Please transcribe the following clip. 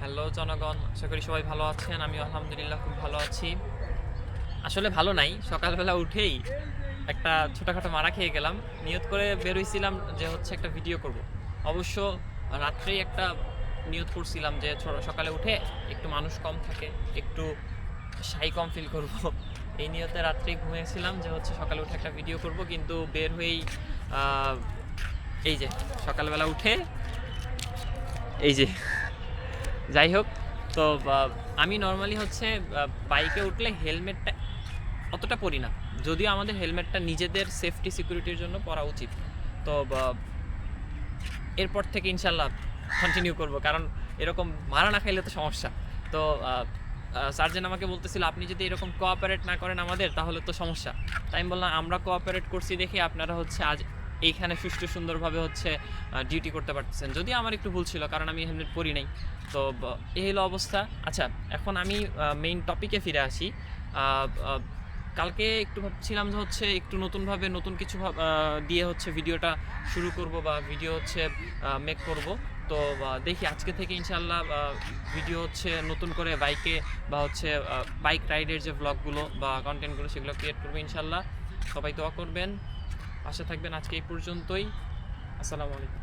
Hello জনগণ, আশা করি সবাই ভালো আছেন। আমি আলহামদুলিল্লাহ খুব ভালো আছি। আসলে ভালো নাই, সকালবেলা উঠেই একটা ছোটখাটো মারা খেয়ে গেলাম। নিয়ত করে বের হইছিলাম যে হচ্ছে একটা ভিডিও করব। অবশ্য রাত্রেই একটা নিয়ত করছিলাম যে সকালে উঠে একটু মানুষ কম থাকে, একটু শাই কম ফিল করব। এই নিয়তে রাত্রেই ঘুমিয়েছিলাম যে হচ্ছে সকালে উঠে একটা ভিডিও করব, কিন্তু বের হয়েই আহ, এই যে সকালবেলা উঠে এই যে যাই হোক। তো আমি নর্মালি হচ্ছে বাইকে উঠলে হেলমেটটা অতটা পরি না, যদিও আমাদের হেলমেটটা নিজেদের সেফটি সিকিউরিটির জন্য পরা উচিত। তো এরপর থেকে ইনশাল্লাহ কন্টিনিউ করব, কারণ এরকম মারা না খাইলে তো সমস্যা। তো সার্জেন আমাকে বলতেছিল আপনি যদি এরকম কোঅপারেট না করেন আমাদের, তাহলে তো সমস্যা। তাই আমি বললাম আমরা কোঅপারেট করছি দেখে আপনারা হচ্ছে আজ এইখানে সুষ্ঠু সুন্দরভাবে হচ্ছে ডিউটি করতে পারতেছেন। যদিও আমার একটু ভুল ছিল, কারণ আমি হেলমেট পরি নাই। তো এই হলো অবস্থা। আচ্ছা, এখন আমি মেইন টপিকে ফিরে আসি। আহ, আহ, কালকে একটু ভাবছিলাম যে হচ্ছে একটু নতুনভাবে নতুন কিছু দিয়ে হচ্ছে ভিডিওটা শুরু করব বা ভিডিও হচ্ছে মেক করব। তো দেখি আজকে থেকে ইনশাল্লাহ ভিডিও হচ্ছে নতুন করে বাইকে বা হচ্ছে বাইক রাইডের যে ব্লগগুলো বা কন্টেন্টগুলো সেগুলো ক্রিয়েট করবো ইনশাল্লাহ। সবাই দোয়া করবেন, পাশে থাকবেন। আজকে এই পর্যন্তই। আসসালামু আলাইকুম।